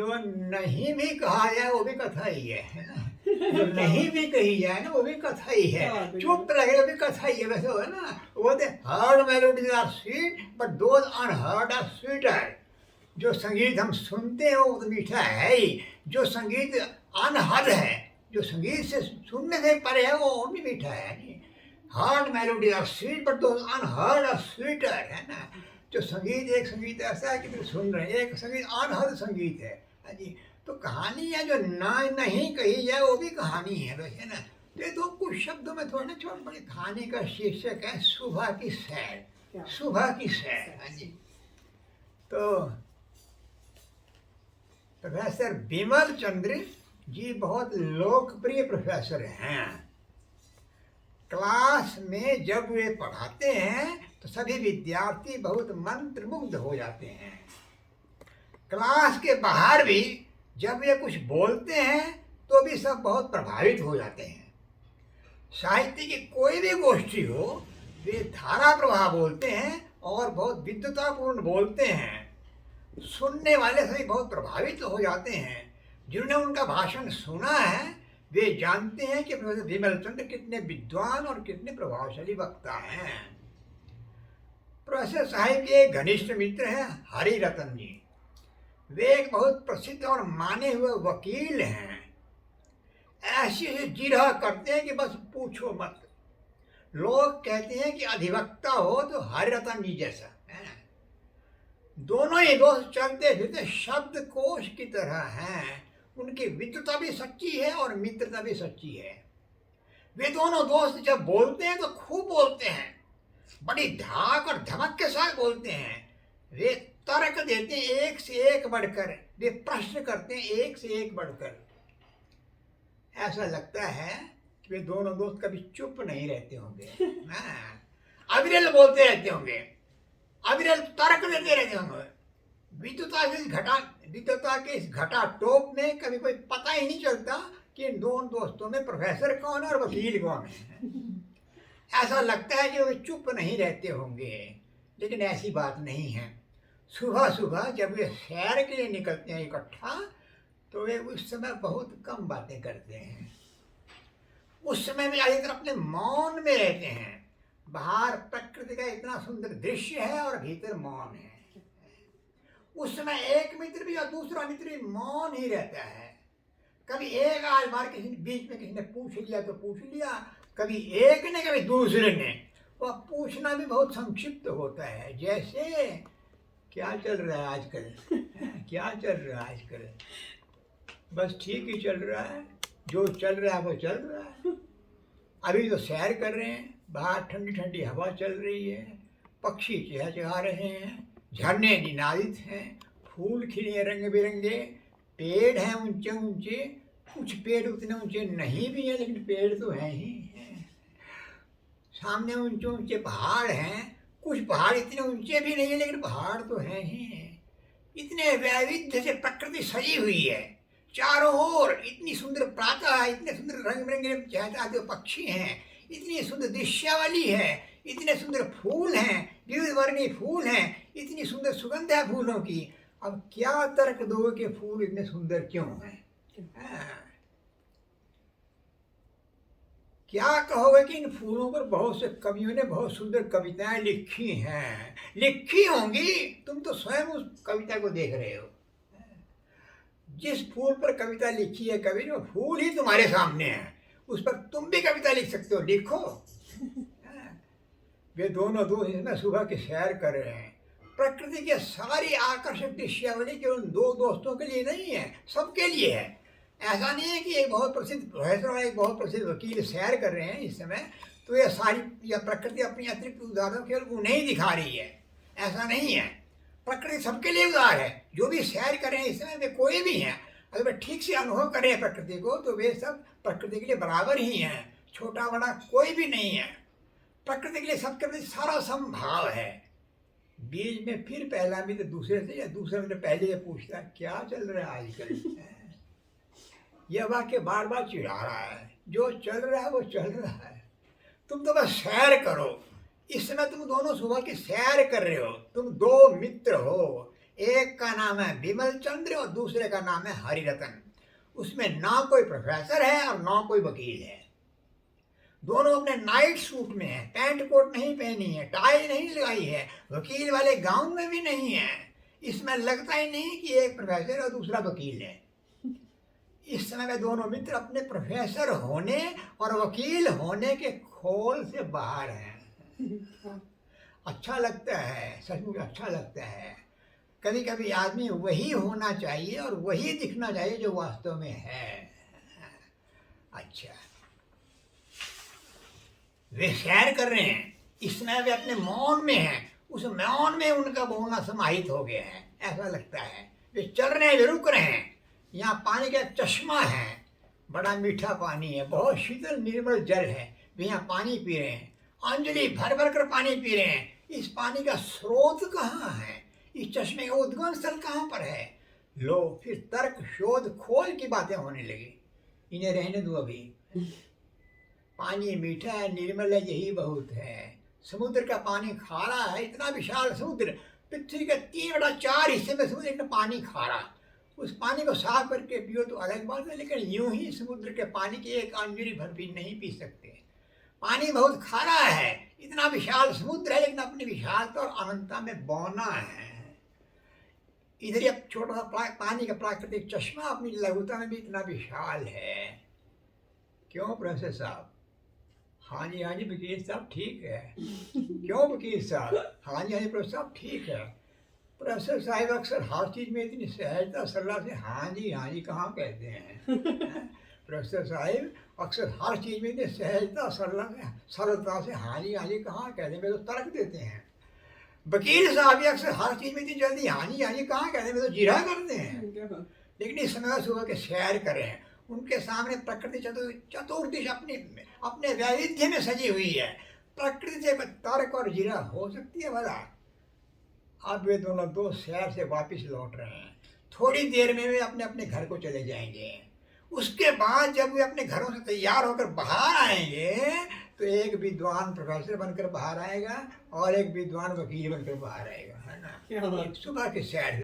जो नहीं भी कहा जाए वो भी कथा ही है ना। जो नहीं भी कही जाए ना वो भी कथा ही है। चुप लगे वो भी कथा ही है। वैसे हो ना, वो the heard melodies are sweet but those unheard are sweeter. जो संगीत हम सुनते हैं वो तो मीठा है ही, जो संगीत अनहद है, जो संगीत से सुनने से परे है वो और भी मीठा है। Heard melody are sweet but those unheard are sweeter, है ना। जो संगीत, एक संगीत ऐसा है कि तुम सुन रहे हैं, एक संगीत अनहद संगीत है जी। तो कहानी है जो ना नहीं कही जाए वो भी कहानी है वैसे ना। तो ये तो कुछ शब्दों में थोड़ा ना छोड़ पड़े। कहानी का शीर्षक है सुबह की सैर, सुबह की सैर। हाँ जी। तो प्रोफेसर बिमल चंद्र जी बहुत लोकप्रिय प्रोफेसर हैं। क्लास में जब वे पढ़ाते हैं तो सभी विद्यार्थी बहुत मंत्रमुग्ध हो जाते हैं। क्लास के बाहर भी जब वे कुछ बोलते हैं तो भी सब बहुत प्रभावित हो जाते हैं। साहित्य की कोई भी गोष्ठी हो, वे धारा प्रवाह बोलते हैं और बहुत विद्वतापूर्ण बोलते हैं। सुनने वाले सभी बहुत प्रभावित हो जाते हैं। जिन्होंने उनका भाषण सुना है वे जानते हैं कि प्रोफेसर बिमल चंद्र कितने विद्वान और कितने प्रभावशाली वक्ता हैं। प्रोफेसर साहिब के घनिष्ठ मित्र हैं हरि रतन जी। वे एक बहुत प्रसिद्ध और माने हुए वकील हैं। ऐसी जिरह करते हैं कि बस पूछो मत। लोग कहते हैं कि अधिवक्ता हो तो हरि रतन जी जैसा है। दोनों ही दोस्त चलते फिरते शब्दकोश की तरह हैं। उनकी विद्वता भी सच्ची है और मित्रता भी सच्ची है। वे दोनों दोस्त जब बोलते हैं तो खूब बोलते हैं, बड़ी धाक और धमक के साथ बोलते हैं। वे तर्क देते हैं एक से एक बढ़कर, वे प्रश्न करते हैं एक से एक बढ़कर। ऐसा लगता है कि वे दोनों दोस्त कभी चुप नहीं रहते होंगे। अविरल बोलते रहते होंगे, अविरल तर्क देते रहते होंगे। विद्वता के इस घटा टोप में कभी कोई पता ही नहीं चलता कि इन दोनों दोस्तों में प्रोफेसर कौन है और वकील कौन है। ऐसा लगता है कि वे चुप नहीं रहते होंगे, लेकिन ऐसी बात नहीं है। सुबह सुबह जब वे सैर के लिए निकलते हैं इकट्ठा तो वे उस समय बहुत कम बातें करते हैं। उस समय वे अधिकतर अपने मौन में रहते हैं। बाहर प्रकृति का इतना सुंदर दृश्य है और भीतर मौन है। उस समय एक मित्र भी और दूसरा मित्र भी मौन ही रहता है। कभी एक आध बार किसी बीच में किसी ने पूछ लिया तो पूछ लिया, कभी एक ने कभी दूसरे ने। वह पूछना भी बहुत संक्षिप्त होता है, जैसे क्या चल रहा है आजकल, क्या चल रहा है आजकल। बस ठीक ही चल रहा है, जो चल रहा है वो चल रहा है। अभी तो सैर कर रहे हैं, बाहर ठंडी ठंडी हवा चल रही है, पक्षी चहचहा रहे हैं, झरने निनादित हैं, फूल खिले रंग बिरंगे, पेड़ हैं ऊंचे ऊंचे। कुछ पेड़ उतने ऊंचे नहीं भी हैं लेकिन पेड़ तो हैं ही हैं। सामने ऊंचे ऊंचे पहाड़ हैं, कुछ पहाड़ इतने ऊंचे भी नहीं है लेकिन पहाड़ तो हैं ही हैं। इतने वैविध्य से प्रकृति सजी हुई है। चारों ओर इतनी सुंदर प्रातः है, इतने सुंदर रंग बिरंगे चहचहाते पक्षी हैं, इतनी सुंदर दृश्यावली है, इतने सुंदर फूल हैं, विविध वर्णीय फूल हैं, इतनी सुंदर सुगंध है फूलों की। अब क्या तर्क दो कि फूल इतने सुंदर क्यों हैं? क्या कहोगे कि इन फूलों पर बहुत से कवियों ने बहुत सुंदर कविताएं लिखी हैं। लिखी होंगी, तुम तो स्वयं उस कविता को देख रहे हो। जिस फूल पर कविता लिखी है कवि ने, फूल ही तुम्हारे सामने है, उस पर तुम भी कविता लिख सकते हो, लिखो। वे दोनों दोस्त इसमें सुबह की सैर कर रहे हैं। प्रकृति के सारी आकर्षक दृश्यावली केवल दो दोस्तों के लिए नहीं है, सबके लिए है। ऐसा नहीं है कि एक बहुत प्रसिद्ध प्रोफेसर और एक बहुत प्रसिद्ध वकील सैर कर रहे हैं इस समय तो यह सारी प्रकृति अपनी अतिरिक्त उदाहरण केवल उन्हें ही दिखा रही है, ऐसा नहीं है। प्रकृति सबके लिए उदार है। जो भी सैर कर रहे हैं इस समय वे कोई भी हैं, अगर वे ठीक से अनुभव कर रहे हैं प्रकृति को तो वे सब प्रकृति के लिए बराबर ही हैं, छोटा बड़ा कोई भी नहीं है। प्रकृति के लिए सबके प्रति सारा संभाव है। बीच में फिर पहला मित्र दूसरे से या दूसरा मित्र पहले से पूछता है क्या चल रहा है आजकल। यह वाक्य बार बार चिढ़ा रहा है, जो चल रहा है वो चल रहा है, तुम तो बस सैर करो। इस समय तुम दोनों सुबह की सैर कर रहे हो, तुम दो मित्र हो, एक का नाम है विमल चंद्र और दूसरे का नाम है हरिरतन। उसमें ना कोई प्रोफेसर है और ना कोई वकील है। दोनों अपने नाइट सूट में है, पैंट कोट नहीं पहनी है, टाई नहीं लगाई है, वकील वाले गाउन में भी नहीं है। इसमें लगता ही नहीं कि एक प्रोफेसर और दूसरा वकील है। इस समय वे दोनों मित्र अपने प्रोफेसर होने और वकील होने के खोल से बाहर हैं। अच्छा लगता है, सचमुच अच्छा लगता है। कभी कभी आदमी वही होना चाहिए और वही दिखना चाहिए जो वास्तव में है। अच्छा, वे सैर कर रहे हैं, इस समय वे अपने मौन में हैं। उस मौन में उनका बोलना समाहित हो गया है, ऐसा लगता है। वे चल रहे हैं, वे रुक रहे हैं। यहाँ पानी का चश्मा है, बड़ा मीठा पानी है, बहुत शीतल निर्मल जल है। वे यहाँ पानी पी रहे हैं, अंजलि भर भर कर पानी पी रहे हैं। इस पानी का स्रोत कहाँ है? इस चश्मे का उद्गम स्थल कहाँ पर है? लो, फिर तर्क शोध खोज की बातें होने लगी। इन्हें रहने दो अभी। पानी मीठा है, निर्मल है, यही बहुत है। समुद्र का पानी खारा है, इतना विशाल समुद्र, पृथ्वी के 3/4 हिस्से में समुद्र का पानी खारा। उस पानी को साफ करके पियो तो अलग बात है, लेकिन यूं ही समुद्र के पानी की एक अंजलि भर भी नहीं पी सकते। पानी बहुत खारा है, इतना विशाल समुद्र है, लेकिन अपनी विशालता और अनंतता में बौना है। इधर ही अब छोटा सा पानी का प्राकृतिक चश्मा अपनी लघुता में भी इतना विशाल है। क्यों प्रोफेसर साहब? हाँ जी वकील साहब ठीक है। क्यों वकील साहब? हाँ जी प्रोफेसर साहब ठीक है। प्रोफेसर साहब अक्सर हर चीज़ में इतनी सहजता सरलता से हाँ जी कहाँ कहते हैं। प्रोफेसर साहब अक्सर हर चीज़ में इतनी सहजता सरलता से हाँ जी कहाँ कहते हैं, वे तो तर्क देते हैं। वकील साहब भी अक्सर हर चीज़ में इतनी जल्दी हाँ जी कहाँ कहते हैं, वे तो जिरा करते हैं। लेकिन इस समय सुबह के सैर कर रहे हैं, उनके सामने प्रकृति चतुर्दिश अपने वैविध्य में सजी हुई है। प्रकृति से तर्क और जिरा हो सकती है भला? अब वे दोनों दोस्त शहर से वापस लौट रहे हैं। थोड़ी देर में वे अपने अपने घर को चले जाएंगे। उसके बाद जब वे अपने घरों से तैयार होकर बाहर आएंगे तो एक विद्वान प्रोफेसर बनकर बाहर आएगा और एक विद्वान वकील बनकर बाहर आएगा, है ना। सुबह के सैर